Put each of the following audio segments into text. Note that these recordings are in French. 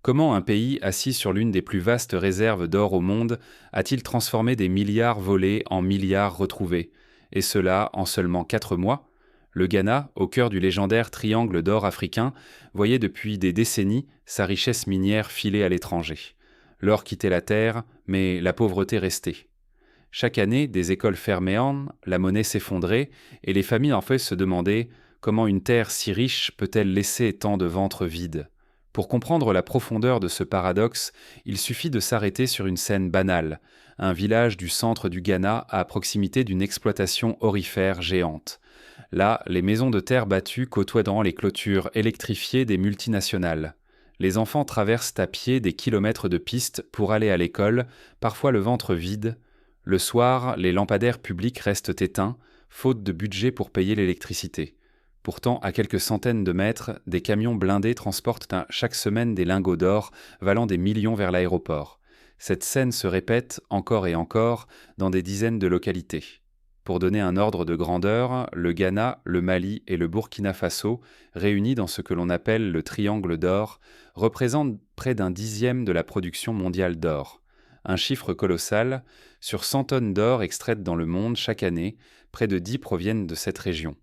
Comment un pays assis sur l'une des plus vastes réserves d'or au monde a-t-il transformé des milliards volés en milliards retrouvés? Et cela en seulement 4 mois? Le Ghana, au cœur du légendaire triangle d'or africain, voyait depuis des décennies sa richesse minière filer à l'étranger. L'or quittait la terre, mais la pauvreté restait. Chaque année, des écoles fermaient, la monnaie s'effondrait, et les familles en fait se demandaient comment une terre si riche peut-elle laisser tant de ventres vides. Pour comprendre la profondeur de ce paradoxe, il suffit de s'arrêter sur une scène banale, un village du centre du Ghana à proximité d'une exploitation aurifère géante. Là, les maisons de terre battues côtoient les clôtures électrifiées des multinationales. Les enfants traversent à pied des kilomètres de pistes pour aller à l'école, parfois le ventre vide. Le soir, les lampadaires publics restent éteints, faute de budget pour payer l'électricité. Pourtant, à quelques centaines de mètres, des camions blindés transportent chaque semaine des lingots d'or valant des millions vers l'aéroport. Cette scène se répète encore et encore dans des dizaines de localités. Pour donner un ordre de grandeur, le Ghana, le Mali et le Burkina Faso, réunis dans ce que l'on appelle le triangle d'or, représentent près d'un dixième de la production mondiale d'or. Un chiffre colossal, sur 100 tonnes d'or extraites dans le monde chaque année, près de 10 proviennent de cette région.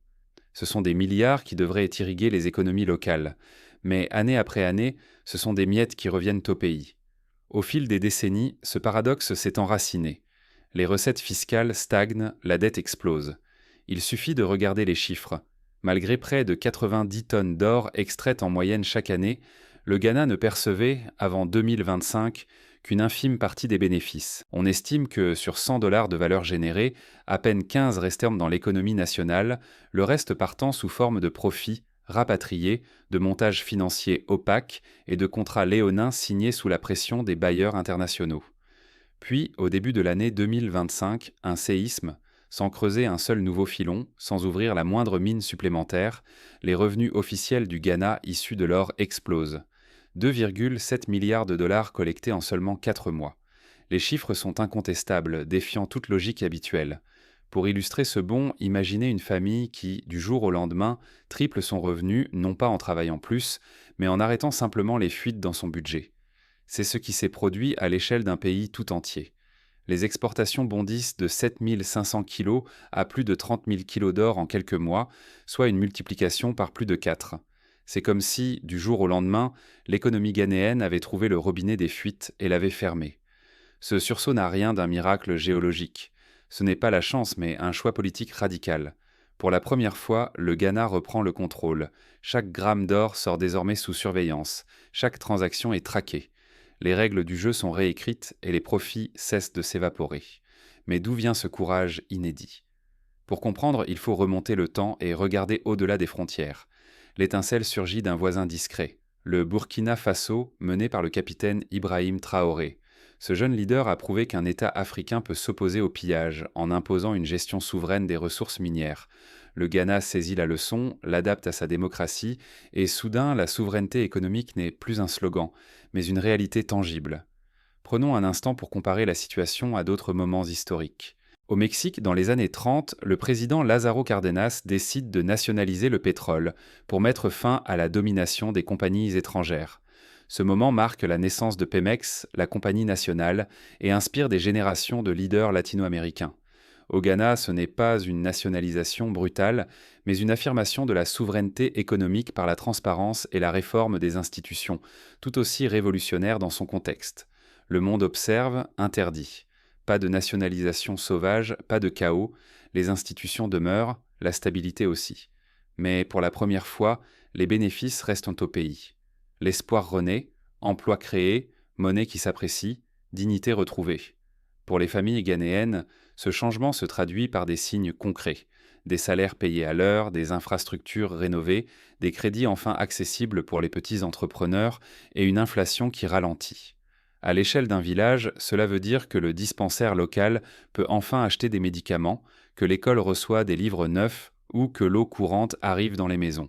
Ce sont des milliards qui devraient irriguer les économies locales. Mais année après année, ce sont des miettes qui reviennent au pays. Au fil des décennies, ce paradoxe s'est enraciné. Les recettes fiscales stagnent, la dette explose. Il suffit de regarder les chiffres. Malgré près de 90 tonnes d'or extraites en moyenne chaque année, le Ghana ne percevait, avant 2025, qu'une infime partie des bénéfices. On estime que sur 100 dollars de valeur générée, à peine 15 restèrent dans l'économie nationale, le reste partant sous forme de profits rapatriés, de montages financiers opaques et de contrats léonins signés sous la pression des bailleurs internationaux. Puis, au début de l'année 2025, un séisme, sans creuser un seul nouveau filon, sans ouvrir la moindre mine supplémentaire, les revenus officiels du Ghana issus de l'or explosent. 2,7 milliards de dollars collectés en seulement 4 mois. Les chiffres sont incontestables, défiant toute logique habituelle. Pour illustrer ce bond, imaginez une famille qui, du jour au lendemain, triple son revenu, non pas en travaillant plus, mais en arrêtant simplement les fuites dans son budget. C'est ce qui s'est produit à l'échelle d'un pays tout entier. Les exportations bondissent de 7 500 kilos à plus de 30 000 kilos d'or en quelques mois, soit une multiplication par plus de 4. C'est comme si, du jour au lendemain, l'économie ghanéenne avait trouvé le robinet des fuites et l'avait fermé. Ce sursaut n'a rien d'un miracle géologique. Ce n'est pas la chance, mais un choix politique radical. Pour la première fois, le Ghana reprend le contrôle. Chaque gramme d'or sort désormais sous surveillance. Chaque transaction est traquée. Les règles du jeu sont réécrites et les profits cessent de s'évaporer. Mais d'où vient ce courage inédit? Pour comprendre, il faut remonter le temps et regarder au-delà des frontières. L'étincelle surgit d'un voisin discret, le Burkina Faso, mené par le capitaine Ibrahim Traoré. Ce jeune leader a prouvé qu'un État africain peut s'opposer au pillage en imposant une gestion souveraine des ressources minières. Le Ghana saisit la leçon, l'adapte à sa démocratie, et soudain la souveraineté économique n'est plus un slogan, mais une réalité tangible. Prenons un instant pour comparer la situation à d'autres moments historiques. Au Mexique, dans les années 30, le président Lázaro Cárdenas décide de nationaliser le pétrole pour mettre fin à la domination des compagnies étrangères. Ce moment marque la naissance de Pemex, la compagnie nationale, et inspire des générations de leaders latino-américains. Au Ghana, ce n'est pas une nationalisation brutale, mais une affirmation de la souveraineté économique par la transparence et la réforme des institutions, tout aussi révolutionnaire dans son contexte. Le monde observe, interdit. Pas de nationalisation sauvage, pas de chaos, les institutions demeurent, la stabilité aussi. Mais pour la première fois, les bénéfices restent au pays. L'espoir renaît, emplois créés, monnaie qui s'apprécie, dignité retrouvée. Pour les familles ghanéennes, ce changement se traduit par des signes concrets. Des salaires payés à l'heure, des infrastructures rénovées, des crédits enfin accessibles pour les petits entrepreneurs et une inflation qui ralentit. À l'échelle d'un village, cela veut dire que le dispensaire local peut enfin acheter des médicaments, que l'école reçoit des livres neufs ou que l'eau courante arrive dans les maisons.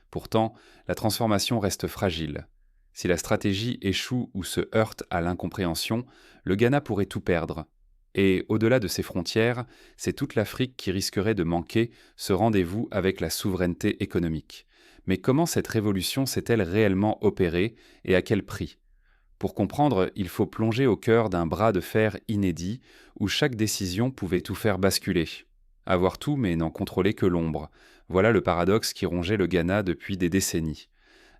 Pourtant, la transformation reste fragile. Si la stratégie échoue ou se heurte à l'incompréhension, le Ghana pourrait tout perdre. Et au-delà de ses frontières, c'est toute l'Afrique qui risquerait de manquer ce rendez-vous avec la souveraineté économique. Mais comment cette révolution s'est-elle réellement opérée et à quel prix ? Pour comprendre, il faut plonger au cœur d'un bras de fer inédit où chaque décision pouvait tout faire basculer. Avoir tout mais n'en contrôler que l'ombre. Voilà le paradoxe qui rongeait le Ghana depuis des décennies.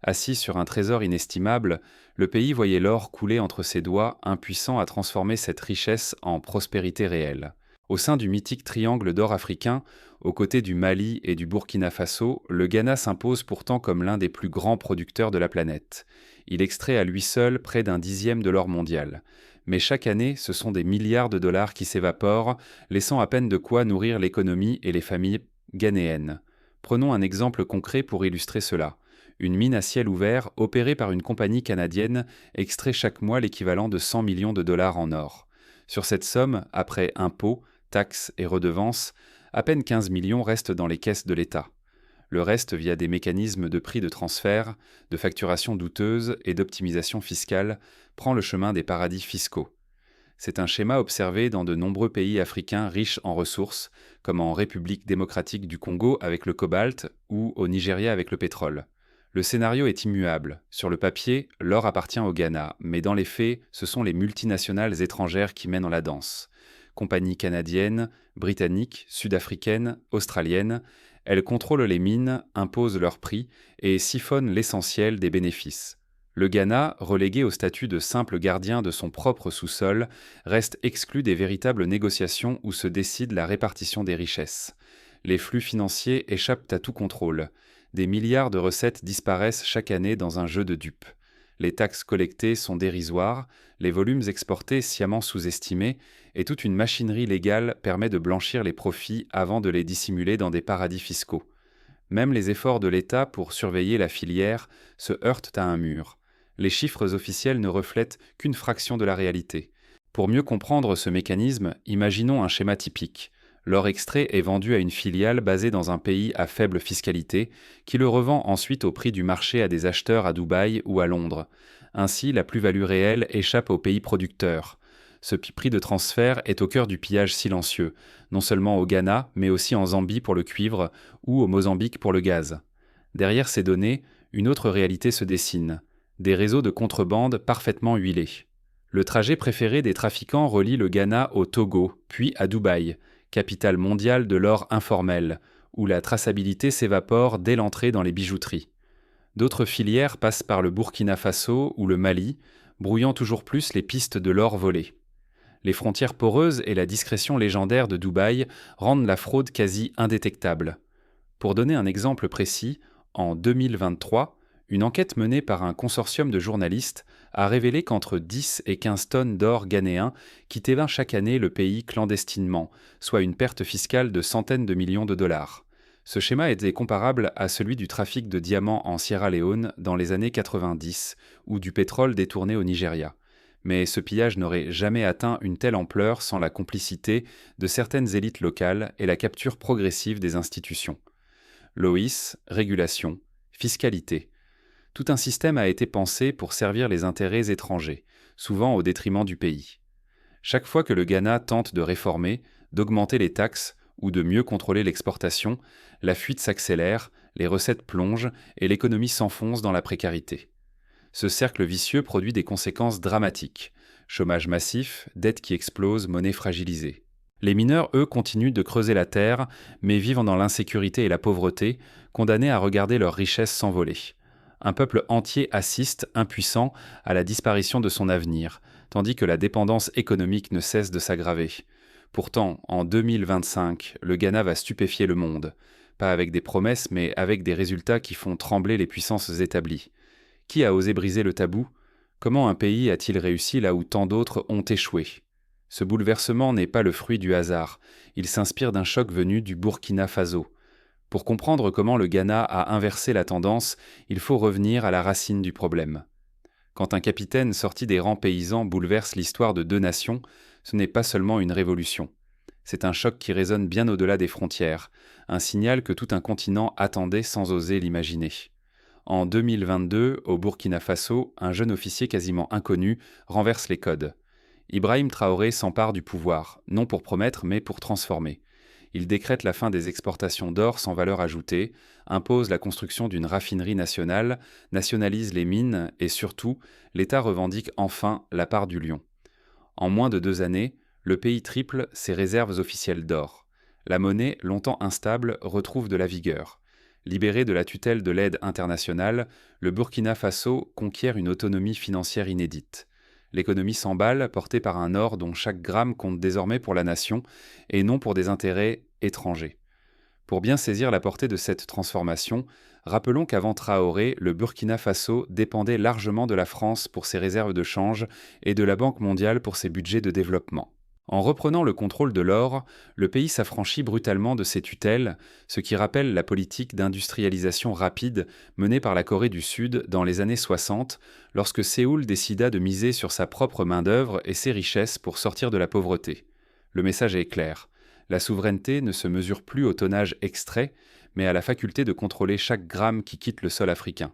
Assis sur un trésor inestimable, le pays voyait l'or couler entre ses doigts, impuissant à transformer cette richesse en prospérité réelle. Au sein du mythique triangle d'or africain, aux côtés du Mali et du Burkina Faso, le Ghana s'impose pourtant comme l'un des plus grands producteurs de la planète. Il extrait à lui seul près d'un dixième de l'or mondial. Mais chaque année, ce sont des milliards de dollars qui s'évaporent, laissant à peine de quoi nourrir l'économie et les familles ghanéennes. Prenons un exemple concret pour illustrer cela. Une mine à ciel ouvert, opérée par une compagnie canadienne, extrait chaque mois l'équivalent de 100 millions de dollars en or. Sur cette somme, après impôts, taxes et redevances, à peine 15 millions restent dans les caisses de l'État. Le reste via des mécanismes de prix de transfert, de facturation douteuse et d'optimisation fiscale prend le chemin des paradis fiscaux. C'est un schéma observé dans de nombreux pays africains riches en ressources, comme en République démocratique du Congo avec le cobalt ou au Nigeria avec le pétrole. Le scénario est immuable. Sur le papier, l'or appartient au Ghana, mais dans les faits, ce sont les multinationales étrangères qui mènent la danse. Compagnies canadiennes, britanniques, sud-africaines, australiennes, elles contrôlent les mines, imposent leurs prix et siphonnent l'essentiel des bénéfices. Le Ghana, relégué au statut de simple gardien de son propre sous-sol, reste exclu des véritables négociations où se décide la répartition des richesses. Les flux financiers échappent à tout contrôle. Des milliards de recettes disparaissent chaque année dans un jeu de dupes. Les taxes collectées sont dérisoires, les volumes exportés sciemment sous-estimés, et toute une machinerie légale permet de blanchir les profits avant de les dissimuler dans des paradis fiscaux. Même les efforts de l'État pour surveiller la filière se heurtent à un mur. Les chiffres officiels ne reflètent qu'une fraction de la réalité. Pour mieux comprendre ce mécanisme, imaginons un schéma typique. L'or extrait est vendu à une filiale basée dans un pays à faible fiscalité, qui le revend ensuite au prix du marché à des acheteurs à Dubaï ou à Londres. Ainsi, la plus-value réelle échappe au pays producteur. Ce prix de transfert est au cœur du pillage silencieux, non seulement au Ghana, mais aussi en Zambie pour le cuivre ou au Mozambique pour le gaz. Derrière ces données, une autre réalité se dessine. Des réseaux de contrebande parfaitement huilés. Le trajet préféré des trafiquants relie le Ghana au Togo, puis à Dubaï, capitale mondiale de l'or informel, où la traçabilité s'évapore dès l'entrée dans les bijouteries. D'autres filières passent par le Burkina Faso ou le Mali, brouillant toujours plus les pistes de l'or volé. Les frontières poreuses et la discrétion légendaire de Dubaï rendent la fraude quasi indétectable. Pour donner un exemple précis, en 2023, une enquête menée par un consortium de journalistes a révélé qu'entre 10 et 15 tonnes d'or ghanéen quittaient chaque année le pays clandestinement, soit une perte fiscale de centaines de millions de dollars. Ce schéma était comparable à celui du trafic de diamants en Sierra Leone dans les années 90 ou du pétrole détourné au Nigeria. Mais ce pillage n'aurait jamais atteint une telle ampleur sans la complicité de certaines élites locales et la capture progressive des institutions. L'OIS, régulation, fiscalité. Tout un système a été pensé pour servir les intérêts étrangers, souvent au détriment du pays. Chaque fois que le Ghana tente de réformer, d'augmenter les taxes ou de mieux contrôler l'exportation, la fuite s'accélère, les recettes plongent et l'économie s'enfonce dans la précarité. Ce cercle vicieux produit des conséquences dramatiques. Chômage massif, dette qui explose, monnaie fragilisée. Les mineurs, eux, continuent de creuser la terre, mais vivent dans l'insécurité et la pauvreté, condamnés à regarder leurs richesses s'envoler. Un peuple entier assiste, impuissant, à la disparition de son avenir, tandis que la dépendance économique ne cesse de s'aggraver. Pourtant, en 2025, le Ghana va stupéfier le monde. Pas avec des promesses, mais avec des résultats qui font trembler les puissances établies. Qui a osé briser le tabou ? Comment un pays a-t-il réussi là où tant d'autres ont échoué ? Ce bouleversement n'est pas le fruit du hasard, il s'inspire d'un choc venu du Burkina Faso. Pour comprendre comment le Ghana a inversé la tendance, il faut revenir à la racine du problème. Quand un capitaine sorti des rangs paysans bouleverse l'histoire de deux nations, ce n'est pas seulement une révolution. C'est un choc qui résonne bien au-delà des frontières, un signal que tout un continent attendait sans oser l'imaginer. En 2022, au Burkina Faso, un jeune officier quasiment inconnu renverse les codes. Ibrahim Traoré s'empare du pouvoir, non pour promettre mais pour transformer. Il décrète la fin des exportations d'or sans valeur ajoutée, impose la construction d'une raffinerie nationale, nationalise les mines et surtout, l'État revendique enfin la part du lion. En moins de 2 années, le pays triple ses réserves officielles d'or. La monnaie, longtemps instable, retrouve de la vigueur. Libéré de la tutelle de l'aide internationale, le Burkina Faso conquiert une autonomie financière inédite. L'économie s'emballe, portée par un or dont chaque gramme compte désormais pour la nation et non pour des intérêts étrangers. Pour bien saisir la portée de cette transformation, rappelons qu'avant Traoré, le Burkina Faso dépendait largement de la France pour ses réserves de change et de la Banque mondiale pour ses budgets de développement. En reprenant le contrôle de l'or, le pays s'affranchit brutalement de ses tutelles, ce qui rappelle la politique d'industrialisation rapide menée par la Corée du Sud dans les années 60, lorsque Séoul décida de miser sur sa propre main-d'œuvre et ses richesses pour sortir de la pauvreté. Le message est clair. La souveraineté ne se mesure plus au tonnage extrait, mais à la faculté de contrôler chaque gramme qui quitte le sol africain.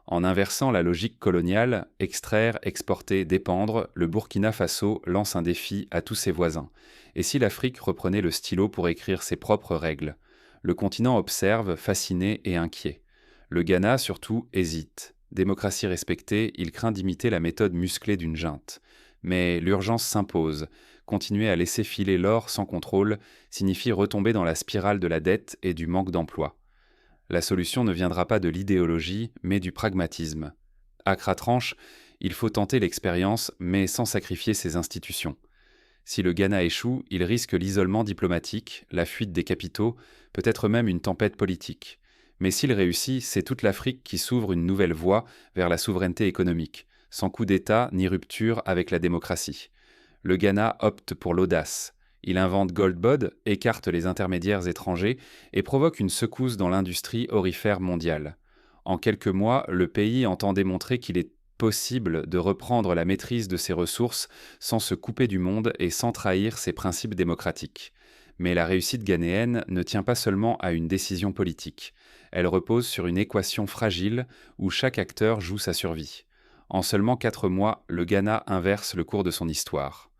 En inversant la logique coloniale, extraire, exporter, dépendre, le Burkina Faso lance un défi à tous ses voisins. Et si l'Afrique reprenait le stylo pour écrire ses propres règles? Le continent observe, fasciné et inquiet. Le Ghana, surtout, hésite. Démocratie respectée, il craint d'imiter la méthode musclée d'une junte. Mais l'urgence s'impose. Continuer à laisser filer l'or sans contrôle signifie retomber dans la spirale de la dette et du manque d'emploi. La solution ne viendra pas de l'idéologie, mais du pragmatisme. Accra tranche, il faut tenter l'expérience, mais sans sacrifier ses institutions. Si le Ghana échoue, il risque l'isolement diplomatique, la fuite des capitaux, peut-être même une tempête politique. Mais s'il réussit, c'est toute l'Afrique qui s'ouvre une nouvelle voie vers la souveraineté économique, sans coup d'État ni rupture avec la démocratie. Le Ghana opte pour l'audace. Il invente Goldbod, écarte les intermédiaires étrangers et provoque une secousse dans l'industrie aurifère mondiale. En quelques mois, le pays entend démontrer qu'il est possible de reprendre la maîtrise de ses ressources sans se couper du monde et sans trahir ses principes démocratiques. Mais la réussite ghanéenne ne tient pas seulement à une décision politique. Elle repose sur une équation fragile où chaque acteur joue sa survie. En seulement 4 mois, le Ghana inverse le cours de son histoire.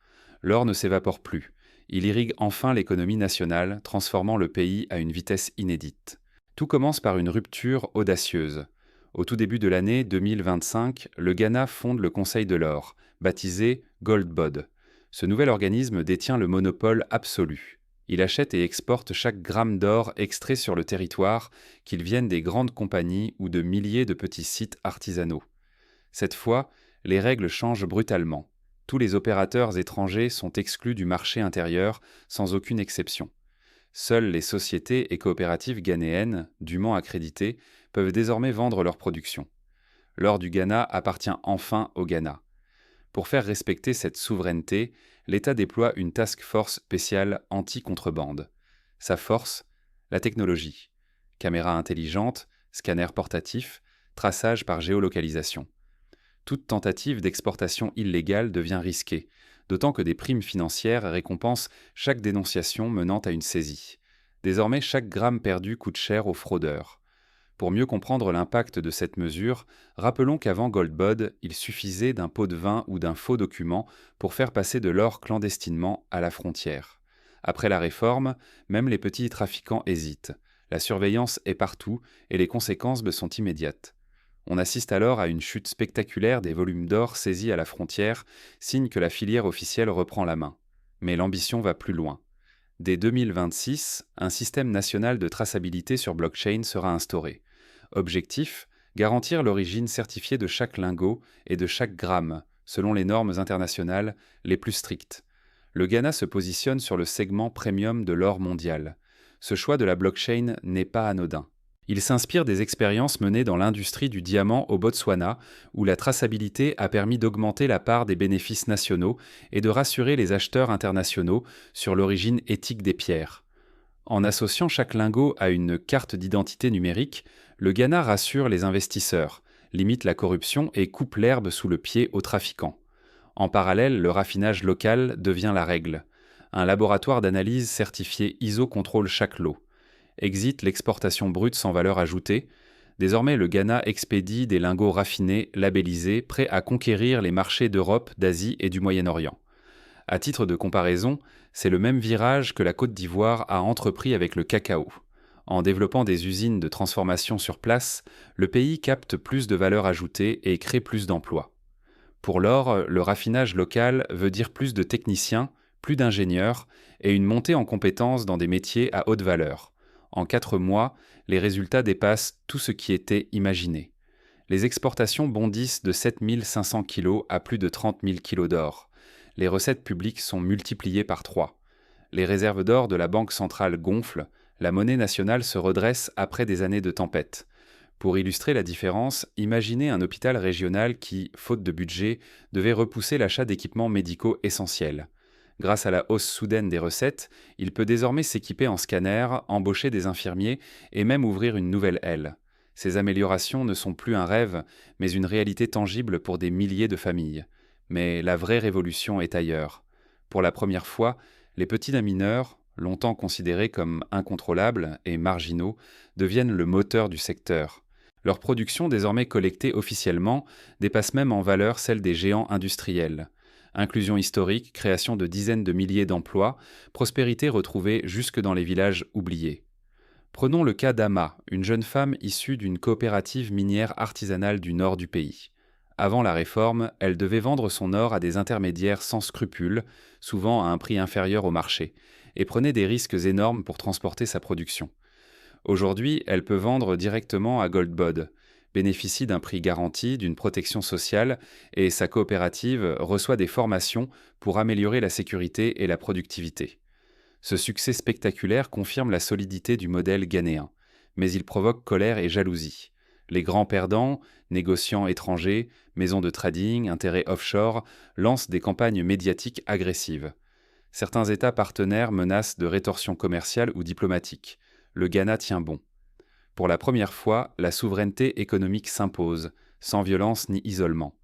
L'or ne s'évapore plus. Il irrigue enfin l'économie nationale, transformant le pays à une vitesse inédite. Tout commence par une rupture audacieuse. Au tout début de l'année 2025, le Ghana fonde le Conseil de l'or, baptisé Goldbod. Ce nouvel organisme détient le monopole absolu. Il achète et exporte chaque gramme d'or extrait sur le territoire, qu'il vienne des grandes compagnies ou de milliers de petits sites artisanaux. Cette fois, les règles changent brutalement. Tous les opérateurs étrangers sont exclus du marché intérieur, sans aucune exception. Seules les sociétés et coopératives ghanéennes, dûment accréditées, peuvent désormais vendre leur production. L'or du Ghana appartient enfin au Ghana. Pour faire respecter cette souveraineté, l'État déploie une task force spéciale anti-contrebande. Sa force, la technologie. Caméras intelligentes, scanners portatifs, traçage par géolocalisation. Toute tentative d'exportation illégale devient risquée, d'autant que des primes financières récompensent chaque dénonciation menant à une saisie. Désormais, chaque gramme perdu coûte cher aux fraudeurs. Pour mieux comprendre l'impact de cette mesure, rappelons qu'avant Goldbod, il suffisait d'un pot de vin ou d'un faux document pour faire passer de l'or clandestinement à la frontière. Après la réforme, même les petits trafiquants hésitent. La surveillance est partout et les conséquences sont immédiates. On assiste alors à une chute spectaculaire des volumes d'or saisis à la frontière, signe que la filière officielle reprend la main. Mais l'ambition va plus loin. Dès 2026, un système national de traçabilité sur blockchain sera instauré. Objectif, garantir l'origine certifiée de chaque lingot et de chaque gramme, selon les normes internationales les plus strictes. Le Ghana se positionne sur le segment premium de l'or mondial. Ce choix de la blockchain n'est pas anodin. Il s'inspire des expériences menées dans l'industrie du diamant au Botswana, où la traçabilité a permis d'augmenter la part des bénéfices nationaux et de rassurer les acheteurs internationaux sur l'origine éthique des pierres. En associant chaque lingot à une carte d'identité numérique, le Ghana rassure les investisseurs, limite la corruption et coupe l'herbe sous le pied aux trafiquants. En parallèle, le raffinage local devient la règle. Un laboratoire d'analyse certifié ISO contrôle chaque lot. Exit l'exportation brute sans valeur ajoutée. Désormais, le Ghana expédie des lingots raffinés, labellisés, prêts à conquérir les marchés d'Europe, d'Asie et du Moyen-Orient. À titre de comparaison, c'est le même virage que la Côte d'Ivoire a entrepris avec le cacao. En développant des usines de transformation sur place, le pays capte plus de valeur ajoutée et crée plus d'emplois. Pour l'or, le raffinage local veut dire plus de techniciens, plus d'ingénieurs et une montée en compétences dans des métiers à haute valeur. En 4 mois, les résultats dépassent tout ce qui était imaginé. Les exportations bondissent de 7 500 kg à plus de 30 000 kg d'or. Les recettes publiques sont multipliées par 3. Les réserves d'or de la Banque centrale gonflent, la monnaie nationale se redresse après des années de tempête. Pour illustrer la différence, imaginez un hôpital régional qui, faute de budget, devait repousser l'achat d'équipements médicaux essentiels. Grâce à la hausse soudaine des recettes, il peut désormais s'équiper en scanner, embaucher des infirmiers et même ouvrir une nouvelle aile. Ces améliorations ne sont plus un rêve, mais une réalité tangible pour des milliers de familles. Mais la vraie révolution est ailleurs. Pour la première fois, les petits mineurs, longtemps considérés comme incontrôlables et marginaux, deviennent le moteur du secteur. Leur production, désormais collectée officiellement, dépasse même en valeur celle des géants industriels. Inclusion historique, création de dizaines de milliers d'emplois, prospérité retrouvée jusque dans les villages oubliés. Prenons le cas d'Ama, une jeune femme issue d'une coopérative minière artisanale du nord du pays. Avant la réforme, elle devait vendre son or à des intermédiaires sans scrupules, souvent à un prix inférieur au marché, et prenait des risques énormes pour transporter sa production. Aujourd'hui, elle peut vendre directement à Goldbod, bénéficie d'un prix garanti, d'une protection sociale, et sa coopérative reçoit des formations pour améliorer la sécurité et la productivité. Ce succès spectaculaire confirme la solidité du modèle ghanéen, mais il provoque colère et jalousie. Les grands perdants, négociants étrangers, maisons de trading, intérêts offshore, lancent des campagnes médiatiques agressives. Certains États partenaires menacent de rétorsion commerciale ou diplomatique. Le Ghana tient bon. Pour la première fois, la souveraineté économique s'impose, sans violence ni isolement.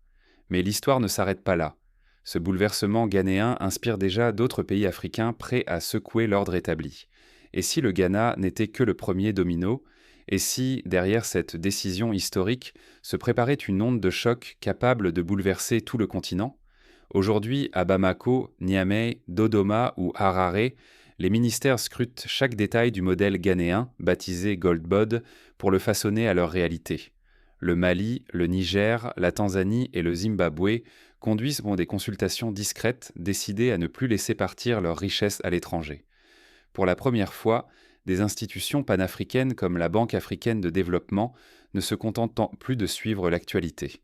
Mais l'histoire ne s'arrête pas là. Ce bouleversement ghanéen inspire déjà d'autres pays africains prêts à secouer l'ordre établi. Et si le Ghana n'était que le premier domino, et si, derrière cette décision historique, se préparait une onde de choc capable de bouleverser tout le continent? Aujourd'hui, à Bamako, Niamey, Dodoma ou Harare, les ministères scrutent chaque détail du modèle ghanéen, baptisé Goldbod, pour le façonner à leur réalité. Le Mali, le Niger, la Tanzanie et le Zimbabwe conduisent des consultations discrètes, décidées à ne plus laisser partir leurs richesses à l'étranger. Pour la première fois, des institutions panafricaines comme la Banque africaine de développement ne se contentent plus de suivre l'actualité.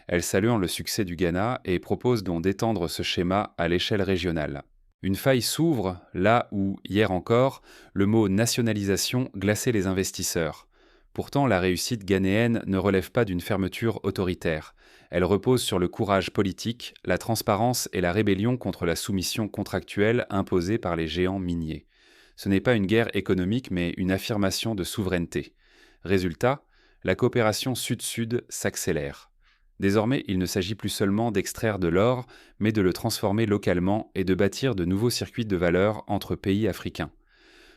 Elles saluent le succès du Ghana et proposent donc d'étendre ce schéma à l'échelle régionale. Une faille s'ouvre là où, hier encore, le mot nationalisation glaçait les investisseurs. Pourtant, la réussite ghanéenne ne relève pas d'une fermeture autoritaire. Elle repose sur le courage politique, la transparence et la rébellion contre la soumission contractuelle imposée par les géants miniers. Ce n'est pas une guerre économique, mais une affirmation de souveraineté. Résultat, la coopération sud-sud s'accélère. Désormais, il ne s'agit plus seulement d'extraire de l'or, mais de le transformer localement et de bâtir de nouveaux circuits de valeur entre pays africains.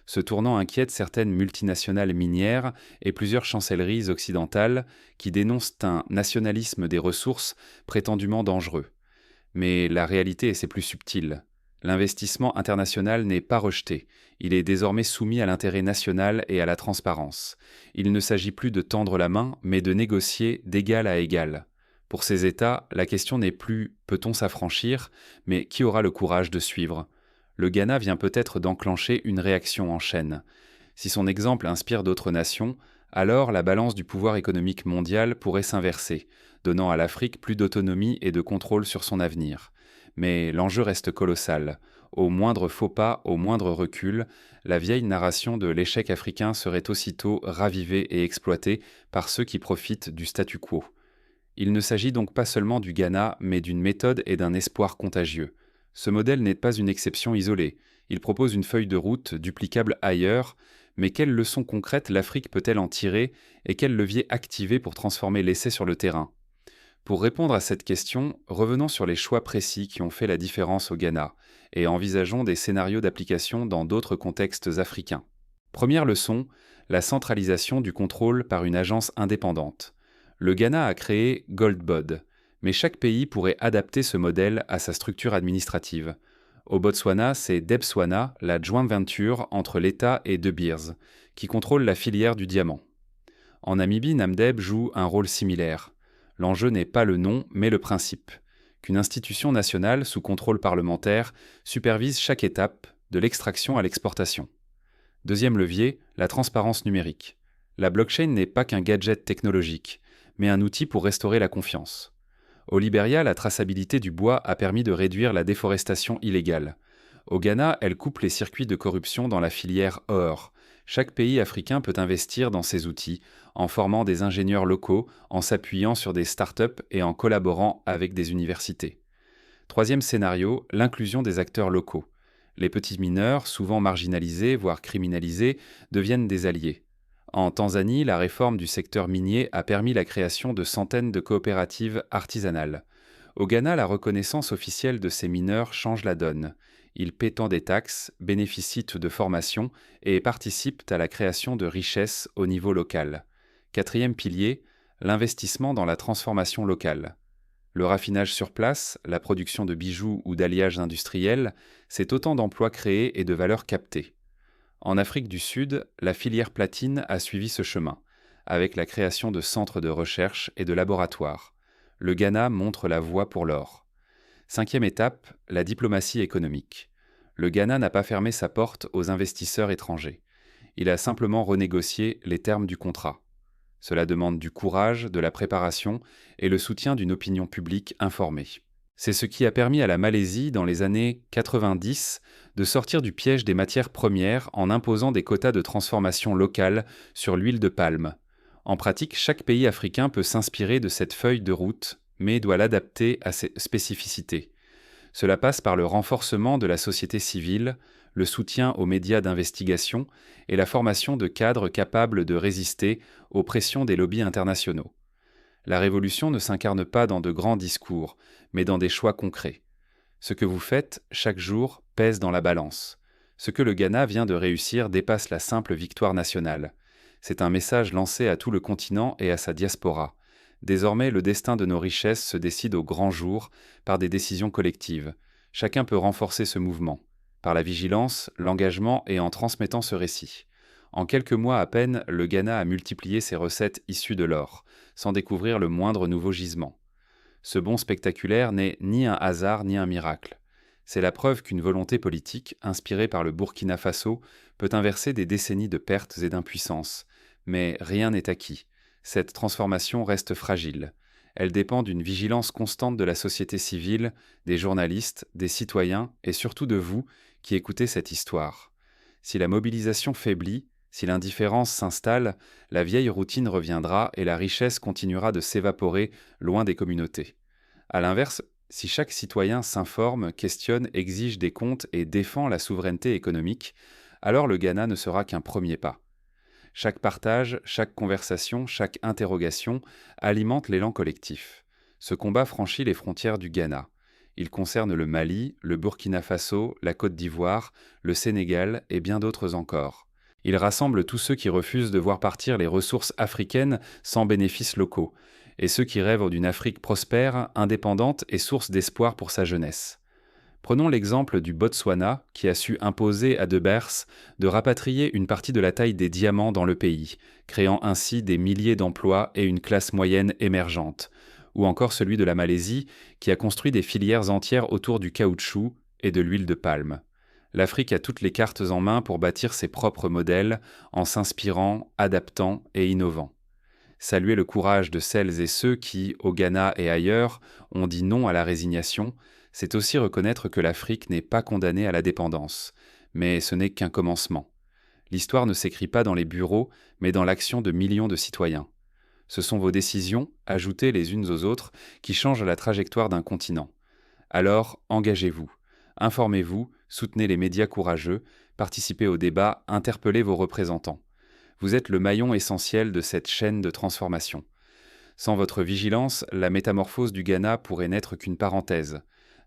Ce tournant inquiète certaines multinationales minières et plusieurs chancelleries occidentales qui dénoncent un nationalisme des ressources prétendument dangereux. Mais la réalité c'est plus subtil. L'investissement international n'est pas rejeté, il est désormais soumis à l'intérêt national et à la transparence. Il ne s'agit plus de tendre la main, mais de négocier d'égal à égal. Pour ces États, la question n'est plus « peut-on s'affranchir ?», mais qui aura le courage de suivre. Le Ghana vient peut-être d'enclencher une réaction en chaîne. Si son exemple inspire d'autres nations, alors la balance du pouvoir économique mondial pourrait s'inverser, donnant à l'Afrique plus d'autonomie et de contrôle sur son avenir. Mais l'enjeu reste colossal. Au moindre faux pas, au moindre recul, la vieille narration de l'échec africain serait aussitôt ravivée et exploitée par ceux qui profitent du statu quo. Il ne s'agit donc pas seulement du Ghana, mais d'une méthode et d'un espoir contagieux. Ce modèle n'est pas une exception isolée. Il propose une feuille de route duplicable ailleurs, mais quelles leçons concrètes l'Afrique peut-elle en tirer et quels leviers activer pour transformer l'essai sur le terrain? Pour répondre à cette question, revenons sur les choix précis qui ont fait la différence au Ghana et envisageons des scénarios d'application dans d'autres contextes africains. Première leçon, la centralisation du contrôle par une agence indépendante. Le Ghana a créé Goldbod, mais chaque pays pourrait adapter ce modèle à sa structure administrative. Au Botswana, c'est Debswana, la joint venture entre l'État et De Beers, qui contrôle la filière du diamant. En Namibie, Namdeb joue un rôle similaire. L'enjeu n'est pas le nom, mais le principe. Qu'une institution nationale, sous contrôle parlementaire, supervise chaque étape, de l'extraction à l'exportation. Deuxième levier, la transparence numérique. La blockchain n'est pas qu'un gadget technologique, mais un outil pour restaurer la confiance. Au Libéria, la traçabilité du bois a permis de réduire la déforestation illégale. Au Ghana, elle coupe les circuits de corruption dans la filière or. Chaque pays africain peut investir dans ces outils, en formant des ingénieurs locaux, en s'appuyant sur des startups et en collaborant avec des universités. Troisième scénario, l'inclusion des acteurs locaux. Les petits mineurs, souvent marginalisés, voire criminalisés, deviennent des alliés. En Tanzanie, la réforme du secteur minier a permis la création de centaines de coopératives artisanales. Au Ghana, la reconnaissance officielle de ces mineurs change la donne. Ils paient des taxes, bénéficient de formations et participent à la création de richesses au niveau local. Quatrième pilier, l'investissement dans la transformation locale. Le raffinage sur place, la production de bijoux ou d'alliages industriels, c'est autant d'emplois créés et de valeurs captées. En Afrique du Sud, la filière platine a suivi ce chemin, avec la création de centres de recherche et de laboratoires. Le Ghana montre la voie pour l'or. Cinquième étape, la diplomatie économique. Le Ghana n'a pas fermé sa porte aux investisseurs étrangers. Il a simplement renégocié les termes du contrat. Cela demande du courage, de la préparation et le soutien d'une opinion publique informée. C'est ce qui a permis à la Malaisie, dans les années 90, de sortir du piège des matières premières en imposant des quotas de transformation locale sur l'huile de palme. En pratique, chaque pays africain peut s'inspirer de cette feuille de route, mais doit l'adapter à ses spécificités. Cela passe par le renforcement de la société civile, le soutien aux médias d'investigation et la formation de cadres capables de résister aux pressions des lobbies internationaux. La révolution ne s'incarne pas dans de grands discours, mais dans des choix concrets. Ce que vous faites, chaque jour, pèse dans la balance. Ce que le Ghana vient de réussir dépasse la simple victoire nationale. C'est un message lancé à tout le continent et à sa diaspora. Désormais, le destin de nos richesses se décide au grand jour par des décisions collectives. Chacun peut renforcer ce mouvement, par la vigilance, l'engagement et en transmettant ce récit. En quelques mois à peine, le Ghana a multiplié ses recettes issues de l'or, sans découvrir le moindre nouveau gisement. Ce bond spectaculaire n'est ni un hasard ni un miracle. C'est la preuve qu'une volonté politique, inspirée par le Burkina Faso, peut inverser des décennies de pertes et d'impuissance. Mais rien n'est acquis. Cette transformation reste fragile. Elle dépend d'une vigilance constante de la société civile, des journalistes, des citoyens et surtout de vous qui écoutez cette histoire. Si la mobilisation faiblit, si l'indifférence s'installe, la vieille routine reviendra et la richesse continuera de s'évaporer loin des communautés. À l'inverse, si chaque citoyen s'informe, questionne, exige des comptes et défend la souveraineté économique, alors le Ghana ne sera qu'un premier pas. Chaque partage, chaque conversation, chaque interrogation alimente l'élan collectif. Ce combat franchit les frontières du Ghana. Il concerne le Mali, le Burkina Faso, la Côte d'Ivoire, le Sénégal et bien d'autres encore. Il rassemble tous ceux qui refusent de voir partir les ressources africaines sans bénéfices locaux, et ceux qui rêvent d'une Afrique prospère, indépendante et source d'espoir pour sa jeunesse. Prenons l'exemple du Botswana, qui a su imposer à De Beers de rapatrier une partie de la taille des diamants dans le pays, créant ainsi des milliers d'emplois et une classe moyenne émergente. Ou encore celui de la Malaisie, qui a construit des filières entières autour du caoutchouc et de l'huile de palme. L'Afrique a toutes les cartes en main pour bâtir ses propres modèles, en s'inspirant, adaptant et innovant. Saluer le courage de celles et ceux qui, au Ghana et ailleurs, ont dit non à la résignation, c'est aussi reconnaître que l'Afrique n'est pas condamnée à la dépendance. Mais ce n'est qu'un commencement. L'histoire ne s'écrit pas dans les bureaux, mais dans l'action de millions de citoyens. Ce sont vos décisions, ajoutées les unes aux autres, qui changent la trajectoire d'un continent. Alors, engagez-vous. Informez-vous, soutenez les médias courageux, participez au débat, interpellez vos représentants. Vous êtes le maillon essentiel de cette chaîne de transformation. Sans votre vigilance, la métamorphose du Ghana pourrait n'être qu'une parenthèse.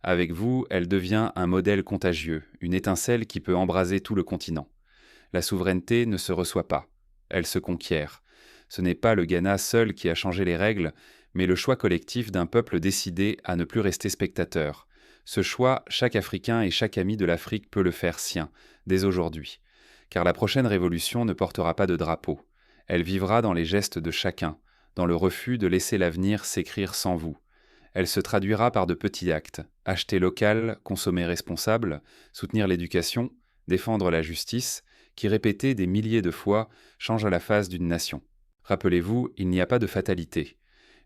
Avec vous, elle devient un modèle contagieux, une étincelle qui peut embraser tout le continent. La souveraineté ne se reçoit pas, elle se conquiert. Ce n'est pas le Ghana seul qui a changé les règles, mais le choix collectif d'un peuple décidé à ne plus rester spectateur. Ce choix, chaque Africain et chaque ami de l'Afrique peut le faire sien, dès aujourd'hui. Car la prochaine révolution ne portera pas de drapeau. Elle vivra dans les gestes de chacun, dans le refus de laisser l'avenir s'écrire sans vous. Elle se traduira par de petits actes: acheter local, consommer responsable, soutenir l'éducation, défendre la justice, qui répétés des milliers de fois changent la face d'une nation. Rappelez-vous, il n'y a pas de fatalité.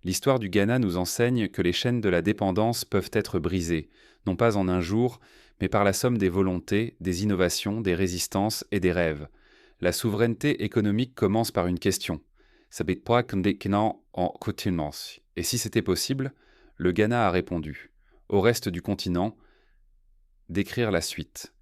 L'histoire du Ghana nous enseigne que les chaînes de la dépendance peuvent être brisées, non pas en un jour, mais par la somme des volontés, des innovations, des résistances et des rêves. La souveraineté économique commence par une question. Et si c'était possible, le Ghana a répondu. Au reste du continent, d'écrire la suite.